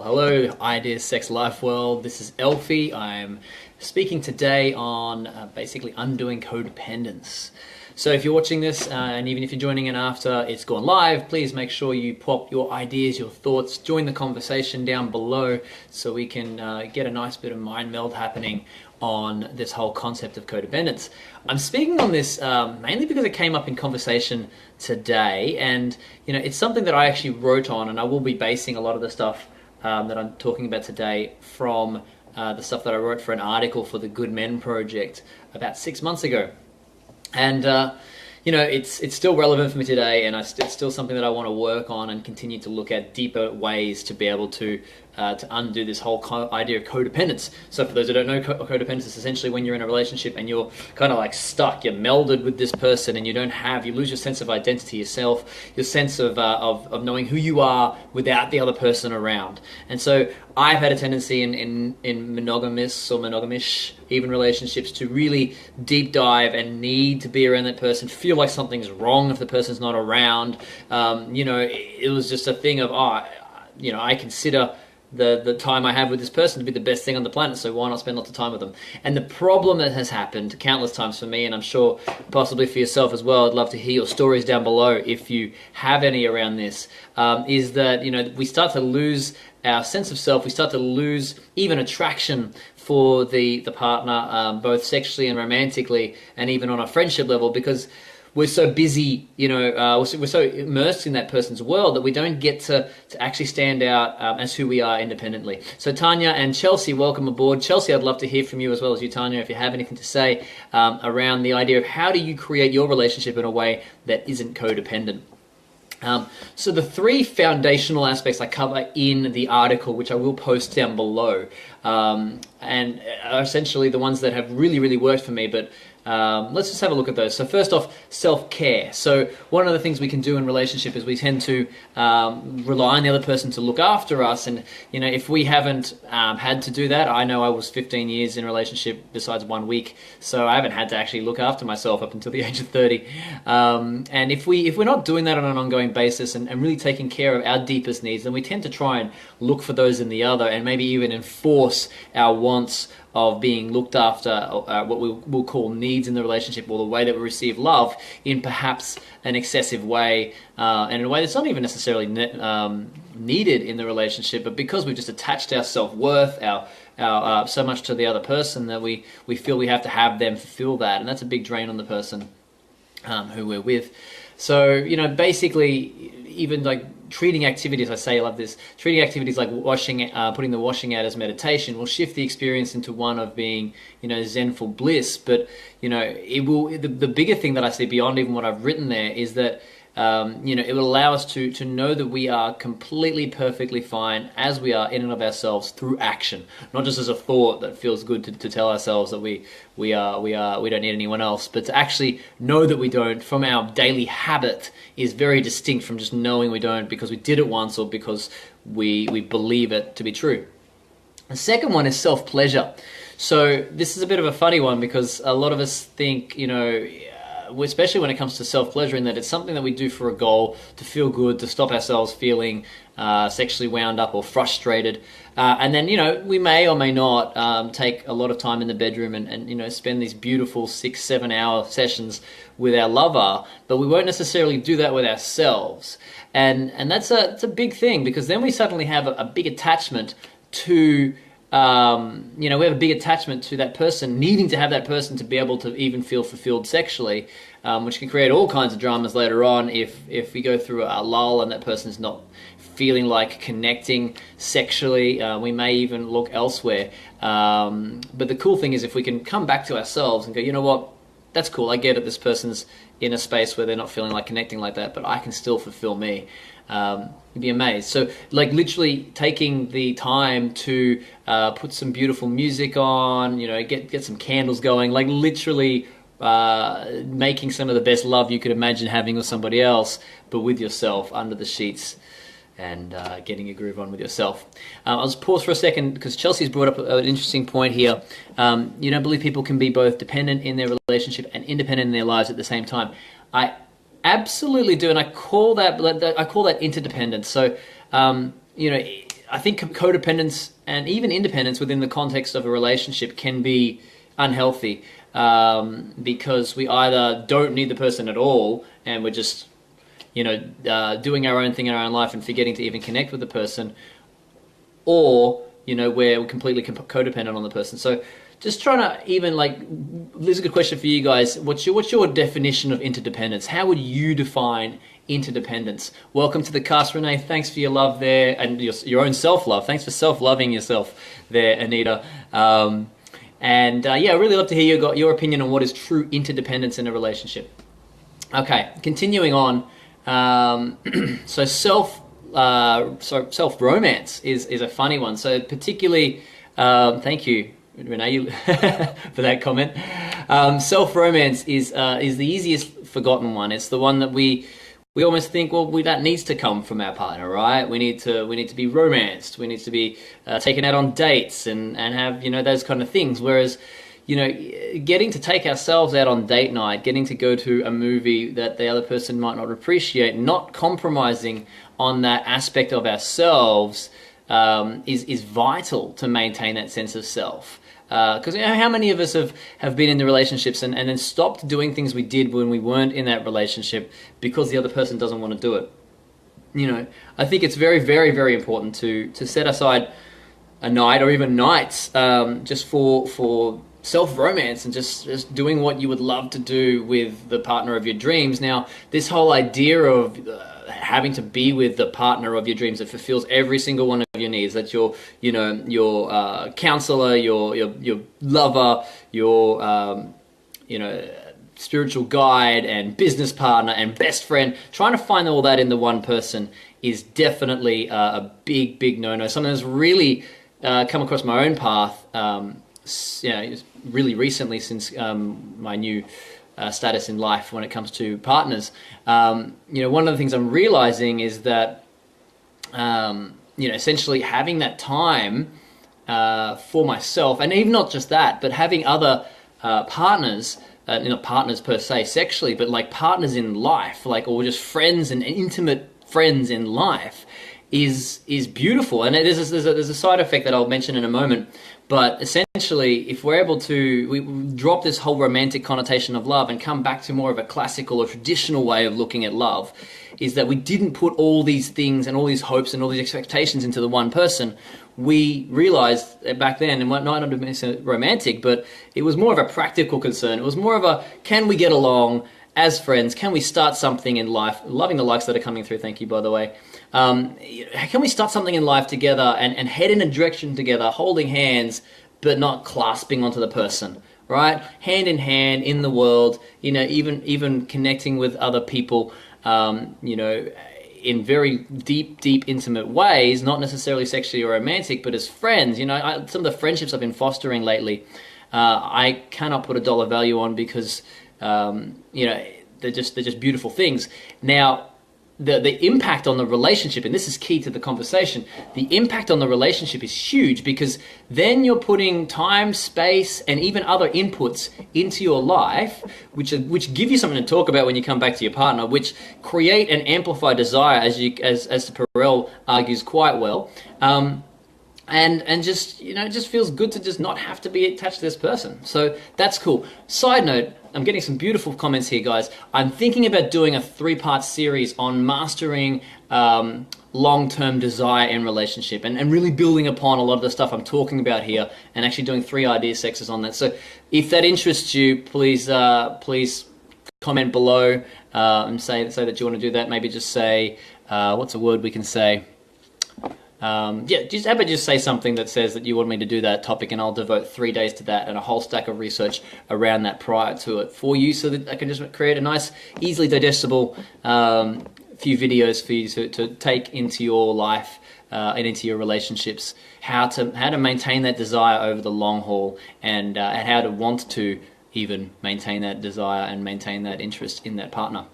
Hello, Ideas Sex Life World. This is Elfie. I'm speaking today on basically undoing codependence. So if you're watching this, and even if you're joining in after it's gone live, please make sure you pop your ideas, your thoughts, join the conversation down below so we can get a nice bit of mind meld happening on this whole concept of codependence. I'm speaking on this mainly because it came up in conversation today, and it's something that I actually wrote on, and I will be basing a lot of the stuff that I'm talking about today from the stuff that I wrote for an article for the Good Men Project about 6 months ago. And it's still relevant for me today, and it's still something that I want to work on and continue to look at deeper ways to be able to undo this whole idea of codependence. So for those who don't know, codependence is essentially when you're in a relationship and you're kind of like stuck, you're melded with this person, and you lose your sense of identity, yourself, your sense of knowing who you are without the other person around. And so I've had a tendency in monogamous or monogamish even relationships to really deep dive and need to be around that person, feel like something's wrong if the person's not around. It was just a thing of, I consider the time I have with this person to be the best thing on the planet, so why not spend lots of time with them? And the problem that has happened countless times for me, and I'm sure possibly for yourself as well, I'd love to hear your stories down below if you have any around this, is that we start to lose our sense of self, we start to lose even attraction for the partner, both sexually and romantically, and even on a friendship level, because we're so busy, we're so immersed in that person's world that we don't get to actually stand out as who we are independently. So Tanya and Chelsea, welcome aboard. Chelsea, I'd love to hear from you as well as you, Tanya, if you have anything to say around the idea of how do you create your relationship in a way that isn't codependent. So the three foundational aspects I cover in the article, which I will post down below, and are essentially the ones that have really, really worked for me, but let's just have a look at those. So first off, self-care. So one of the things we can do in relationship is we tend to rely on the other person to look after us, and if we haven't had to do that, I know I was 15 years in a relationship besides 1 week, so I haven't had to actually look after myself up until the age of 30. And if we're not doing that on an ongoing basis and really taking care of our deepest needs, then we tend to try and look for those in the other, and maybe even enforce our wants of being looked after, what we'll call needs in the relationship, or the way that we receive love, in perhaps an excessive way, and in a way that's not even necessarily needed in the relationship, but because we've just attached our self-worth, our so much to the other person that we feel we have to have them fulfill that, and that's a big drain on the person who we're with. So, basically, even like treating activities, I love this, treating activities like washing, putting the washing out as meditation will shift the experience into one of being, zenful bliss. But, it will, the bigger thing that I see beyond even what I've written there is that, it will allow us to know that we are completely, perfectly fine as we are in and of ourselves through action, not just as a thought that feels good to tell ourselves that we don't need anyone else, but to actually know that we don't from our daily habit is very distinct from just knowing we don't because we did it once or because we believe it to be true. The second one is self-pleasure. So this is a bit of a funny one because a lot of us think, especially when it comes to self-pleasure, in that it's something that we do for a goal, to feel good, to stop ourselves feeling sexually wound up or frustrated. And then, we may or may not take a lot of time in the bedroom and spend these beautiful 6-7 hour sessions with our lover, but we won't necessarily do that with ourselves. And that's a big thing, because then we suddenly have a big attachment to we have a big attachment to that person, needing to have that person to be able to even feel fulfilled sexually, which can create all kinds of dramas later on if we go through a lull and that person's not feeling like connecting sexually. We may even look elsewhere. But the cool thing is if we can come back to ourselves and go, you know what, that's cool, I get it, this person's in a space where they're not feeling like connecting like that, but I can still fulfill me. You'd be amazed. So like literally taking the time to put some beautiful music on, get some candles going, like literally making some of the best love you could imagine having with somebody else, but with yourself under the sheets, and getting a groove on with yourself. I'll just pause for a second because Chelsea's brought up an interesting point here. You don't believe people can be both dependent in their relationship and independent in their lives at the same time. I absolutely do, and I call that interdependence. So, I think codependence and even independence within the context of a relationship can be unhealthy, because we either don't need the person at all and we're just, doing our own thing in our own life and forgetting to even connect with the person, or, we're completely codependent on the person. So just trying to even this is a good question for you guys. What's your definition of interdependence? How would you define interdependence? Welcome to the cast, Renee. Thanks for your love there and your own self-love. Thanks for self-loving yourself there, Anita. I really love to hear your opinion on what is true interdependence in a relationship. Okay, continuing on. So self-romance is a funny one. So particularly, thank you, Renee, for that comment. Self-romance is the easiest forgotten one. It's the one that we almost think, that needs to come from our partner, right? We need to be romanced. We need to be taken out on dates and have, those kind of things. Whereas, getting to take ourselves out on date night, getting to go to a movie that the other person might not appreciate, not compromising on that aspect of ourselves, is vital to maintain that sense of self. Because how many of us have been in the relationships and then stopped doing things we did when we weren't in that relationship because the other person doesn't want to do it? I think it's very, very, very important to set aside a night or even nights just for self-romance and just doing what you would love to do with the partner of your dreams. Now, this whole idea of having to be with the partner of your dreams that fulfills every single one of your needs, that your counselor, your lover, your spiritual guide and business partner and best friend, trying to find all that in the one person is definitely a big, big no-no. Something that's really come across my own path, really recently since my new status in life when it comes to partners. One of the things I'm realizing is that, essentially having that time for myself, and even not just that, but having other partners, not partners per se sexually, but like partners in life, or just friends and intimate friends in life, is beautiful. And there's a side effect that I'll mention in a moment. But essentially, if we're able to we drop this whole romantic connotation of love and come back to more of a classical or traditional way of looking at love, is that we didn't put all these things and all these hopes and all these expectations into the one person. We realized back then, and not have been romantic, but it was more of a practical concern. It was more of a, can we get along as friends? Can we start something in life? Loving the likes that are coming through, thank you, by the way. Can we start something in life together and head in a direction together, holding hands, but not clasping onto the person, right? Hand in hand in the world, even connecting with other people, in very deep, intimate ways, not necessarily sexually or romantic, but as friends. Some of the friendships I've been fostering lately, I cannot put a dollar value on because, they're just beautiful things. Now, the impact on the relationship, and this is key to the conversation, the impact on the relationship is huge, because then you're putting time, space, and even other inputs into your life, which give you something to talk about when you come back to your partner, which create and amplify desire, as Perel argues quite well. And just, it just feels good to just not have to be attached to this person. So that's cool. Side note, I'm getting some beautiful comments here, guys. I'm thinking about doing a 3-part series on mastering long-term desire in relationship and really building upon a lot of the stuff I'm talking about here and actually doing 3 idea sexes on that. So if that interests you, please comment below and say that you want to do that. Maybe just say, what's a word we can say? Just say something that says that you want me to do that topic, and I'll devote 3 days to that and a whole stack of research around that prior to it for you, so that I can just create a nice, easily digestible few videos for you to take into your life and into your relationships, how to maintain that desire over the long haul, and how to want to even maintain that desire and maintain that interest in that partner.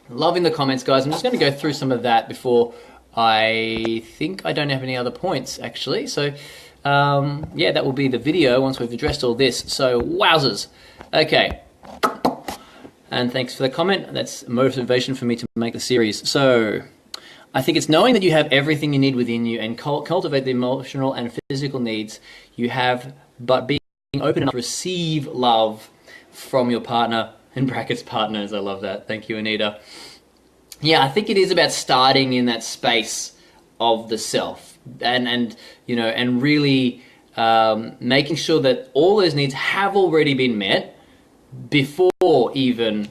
Loving the comments, guys. I'm just going to go through some of that before I think I don't have any other points, actually. So, that will be the video once we've addressed all this. So, wowzers. Okay. And thanks for the comment. That's motivation for me to make the series. So, I think it's knowing that you have everything you need within you and cultivate the emotional and physical needs you have, but being open enough to receive love from your partner, in brackets partners. I love that. Thank you, Anita. Yeah, I think it is about starting in that space of the self and really making sure that all those needs have already been met before even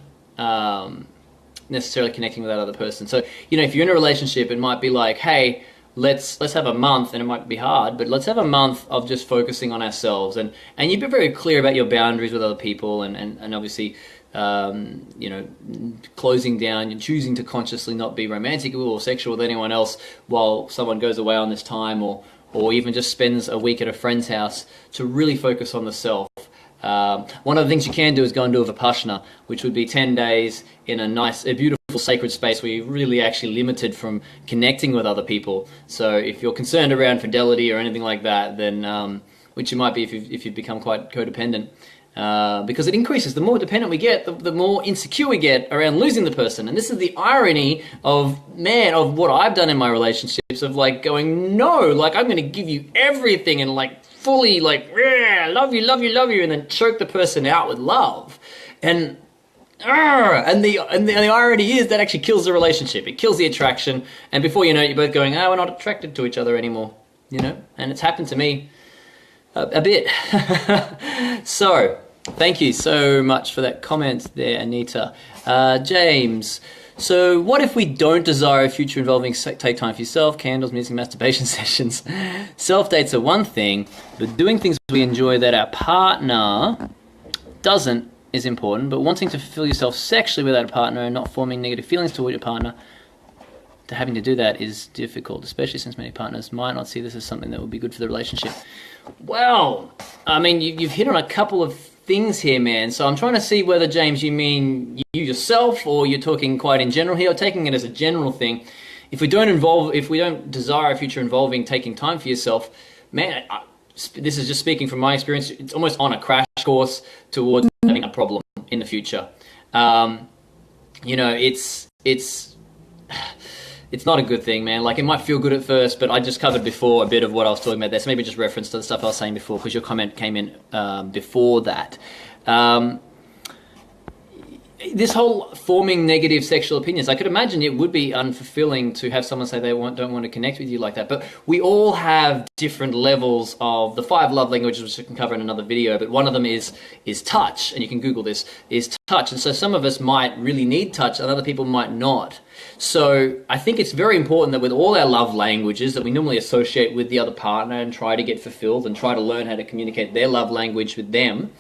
necessarily connecting with that other person. So, if you're in a relationship, it might be like, hey, let's have a month, and it might be hard, but let's have a month of just focusing on ourselves, and you be very clear about your boundaries with other people, and obviously, closing down and choosing to consciously not be romantic or sexual with anyone else while someone goes away on this time, or even just spends a week at a friend's house, to really focus on the self. One of the things you can do is go and do a Vipassana, which would be 10 days in a beautiful sacred space where you're really actually limited from connecting with other people. So if you're concerned around fidelity or anything like that, then which you might be if you've become quite codependent, because it increases. The more dependent we get, the more insecure we get around losing the person. And this is the irony of what I've done in my relationships, of like going, no, like I'm going to give you everything and like fully like, love you, love you, love you, and then choke the person out with love. And the irony is that actually kills the relationship. It kills the attraction. And before you know it, you're both going, we're not attracted to each other anymore. And it's happened to me a bit. So, thank you so much for that comment there, Anita. James, so what if we don't desire a future involving take time for yourself, candles, music, masturbation sessions? Self-dates are one thing, but doing things we enjoy that our partner doesn't is important, but wanting to fulfill yourself sexually without a partner and not forming negative feelings toward your partner, to having to do that is difficult, especially since many partners might not see this as something that would be good for the relationship. Well, I mean, you've hit on a couple of things here, man. So I'm trying to see whether, James, you mean you yourself, or you're talking quite in general here, or taking it as a general thing. If we don't desire a future involving taking time for yourself, man, this is just speaking from my experience, it's almost on a crash course towards having a problem in the future. It's not a good thing, man. Like, it might feel good at first, but I just covered before a bit of what I was talking about there. So maybe just reference to the stuff I was saying before, because your comment came in before that. This whole forming negative sexual opinions, I could imagine it would be unfulfilling to have someone say they don't want to connect with you like that. But we all have different levels of the 5 love languages, which I can cover in another video. But one of them is touch, and you can Google this, is touch. And so some of us might really need touch, and other people might not. So I think it's very important that with all our love languages that we normally associate with the other partner and try to get fulfilled and try to learn how to communicate their love language with them,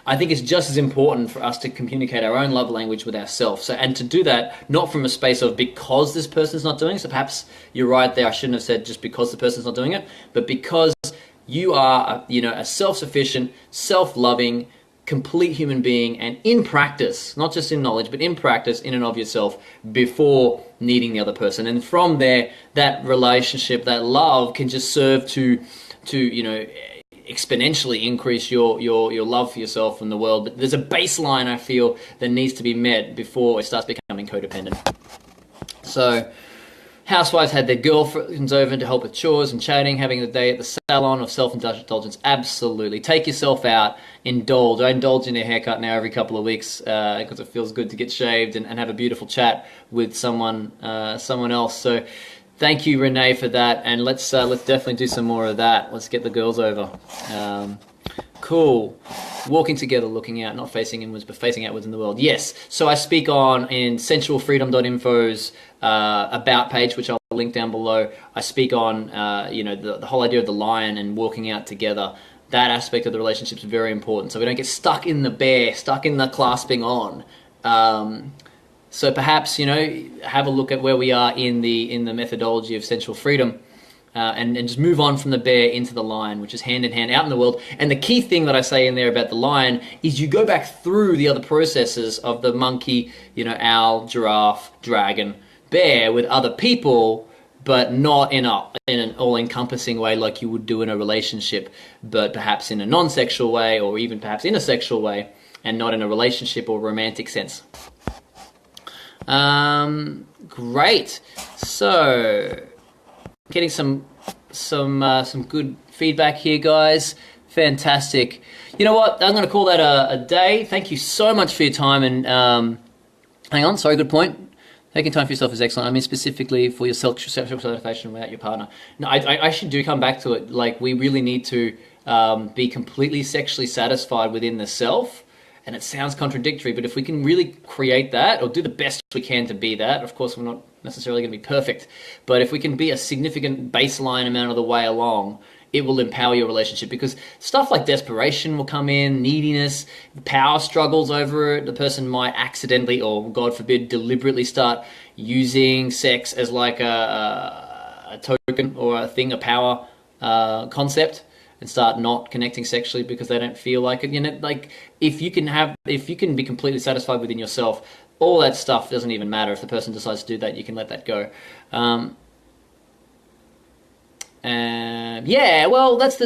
I think it's just as important for us to communicate our own love language with ourselves. So, and to do that, not from a space of because this person's not doing it, so perhaps you're right there, I shouldn't have said just because the person's not doing it, but because you are a self-sufficient, self-loving, complete human being, and in practice, not just in knowledge, but in practice, in and of yourself, before needing the other person. And from there, that relationship, that love can just serve to exponentially increase your love for yourself and the world. But there's a baseline, I feel, that needs to be met before it starts becoming codependent. So housewives had their girlfriends over to help with chores and chatting, having a day at the salon of self-indulgence. Absolutely. Take yourself out, indulge. I indulge in a haircut now every couple of weeks because it feels good to get shaved and have a beautiful chat with someone else. So thank you, Renee, for that, and let's definitely do some more of that. Let's get the girls over. Cool. Walking together, looking out, not facing inwards, but facing outwards in the world. Yes. So I speak in sensualfreedom.info's about page, which I'll link down below. I speak on the whole idea of the lion and walking out together. That aspect of the relationship is very important, so we don't get stuck in the bear, stuck in the clasping on. So perhaps, have a look at where we are in the methodology of sensual freedom, and just move on from the bear into the lion, which is hand in hand out in the world. And the key thing that I say in there about the lion is you go back through the other processes of the monkey, owl, giraffe, dragon, bear with other people, but not in an all-encompassing way like you would do in a relationship, but perhaps in a non-sexual way, or even perhaps in a sexual way, and not in a relationship or romantic sense. Great. So, getting some good feedback here, guys. Fantastic. You know what? I'm going to call that a day. Thank you so much for your time. And hang on, sorry, good point. Taking time for yourself is excellent. I mean, specifically for your sexual satisfaction without your partner. No, I actually do come back to it. Like, we really need to be completely sexually satisfied within the self. And it sounds contradictory, but if we can really create that, or do the best we can to be that, of course we're not necessarily going to be perfect, but if we can be a significant baseline amount of the way along, it will empower your relationship, because stuff like desperation will come in, neediness, power struggles over it. The person might accidentally, or God forbid, deliberately start using sex as like a token or a thing, a power concept, and start not connecting sexually because they don't feel like it. You know, like if you can be completely satisfied within yourself, all that stuff doesn't even matter. If the person decides to do that, you can let that go. Yeah, well, that's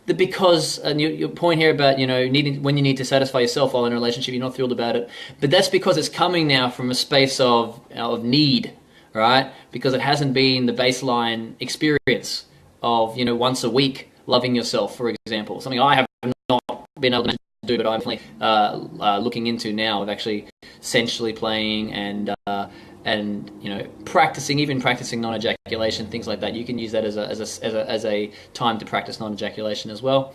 because your point here about, you know, when you need to satisfy yourself while in a relationship, you're not thrilled about it. But that's because it's coming now from a space of need, right? Because it hasn't been the baseline experience of, you know, once a week loving yourself, for example. Something I have not been able to do, but I'm definitely looking into now, of actually sensually playing and you know, practicing non-ejaculation, things like that. You can use that as a time to practice non-ejaculation as well,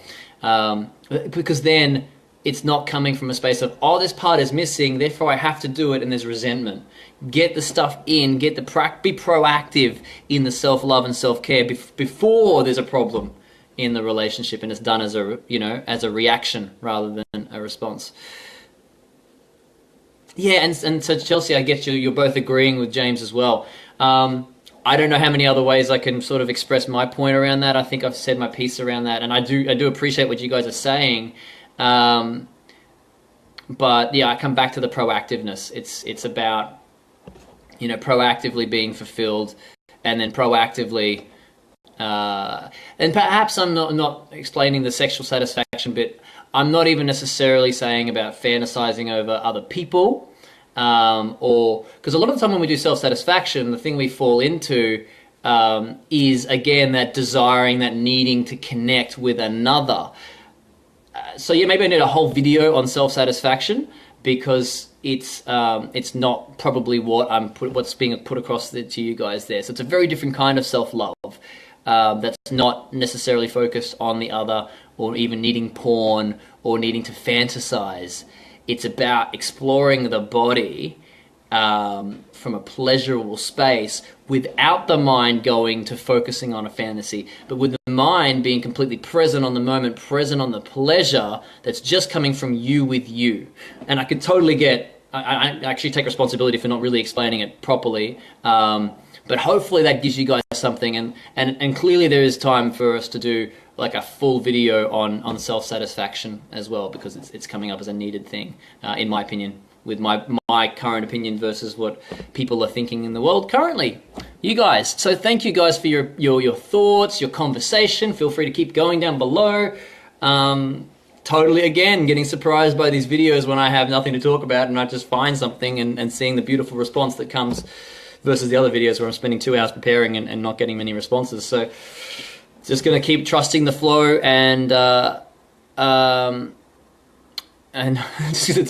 because then it's not coming from a space of, oh, this part is missing, therefore I have to do it, and there's resentment. Get the stuff in, be proactive in the self-love and self-care before there's a problem in the relationship, and it's done as a reaction rather than a response. Yeah, and so Chelsea, I get you're both agreeing with James as well. I don't know how many other ways I can sort of express my point around that. I think I've said my piece around that, and I do appreciate what you guys are saying. But yeah, I come back to the proactiveness. It's about, you know, proactively being fulfilled, and then proactively, and perhaps I'm not explaining the sexual satisfaction bit. I'm not even necessarily saying about fantasizing over other people, or because a lot of the time when we do self-satisfaction, the thing we fall into is, again, that desiring, that needing to connect with another. So yeah, maybe I need a whole video on self-satisfaction, because it's not probably what's being put across to you guys there. So it's a very different kind of self-love. That's not necessarily focused on the other, or even needing porn, or needing to fantasize. It's about exploring the body from a pleasurable space, without the mind going to focusing on a fantasy, but with the mind being completely present on the moment, present on the pleasure that's just coming from you with you. And I could totally I actually take responsibility for not really explaining it properly. But hopefully that gives you guys something, and clearly there is time for us to do like a full video on self-satisfaction as well, because it's coming up as a needed thing, in my opinion, with my current opinion versus what people are thinking in the world currently. You guys, so thank you guys for your thoughts, your conversation. Feel free to keep going down below. Totally, again, getting surprised by these videos when I have nothing to talk about and I just find something, and seeing the beautiful response that comes, versus the other videos where I'm spending 2 hours preparing and not getting many responses. So just going to keep trusting the flow, and the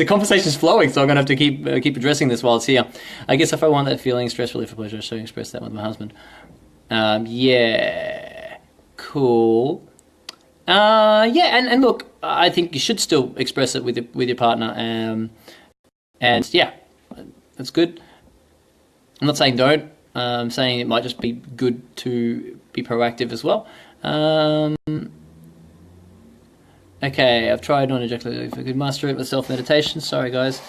conversation's flowing, so I'm going to have to keep addressing this while it's here. I guess if I want that feeling, stress relief or pleasure, I should express that with my husband. Yeah, cool. Yeah, and look, I think you should still express it with your partner, and yeah, that's good. I'm not saying don't. I'm saying it might just be good to be proactive as well. Okay, I've tried non-ejaculation. If I could master it with self-meditation. Sorry, guys.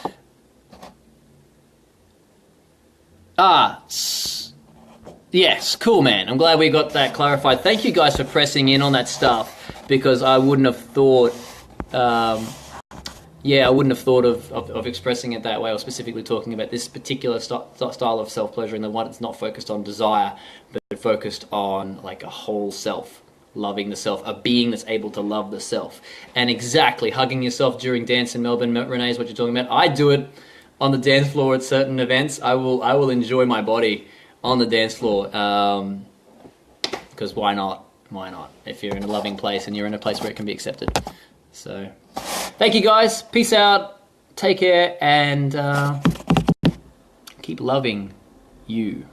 Yes, cool, man. I'm glad we got that clarified. Thank you guys for pressing in on that stuff, because I wouldn't have thought... I wouldn't have thought of expressing it that way, or specifically talking about this particular style of self-pleasuring, the one that's not focused on desire, but focused on like a whole self, loving the self, a being that's able to love the self. And exactly, hugging yourself during dance in Melbourne, Renee, is what you're talking about. I do it on the dance floor at certain events, I will enjoy my body on the dance floor. Because why not? Why not? If you're in a loving place and you're in a place where it can be accepted. So, thank you guys. Peace out. Take care and keep loving you.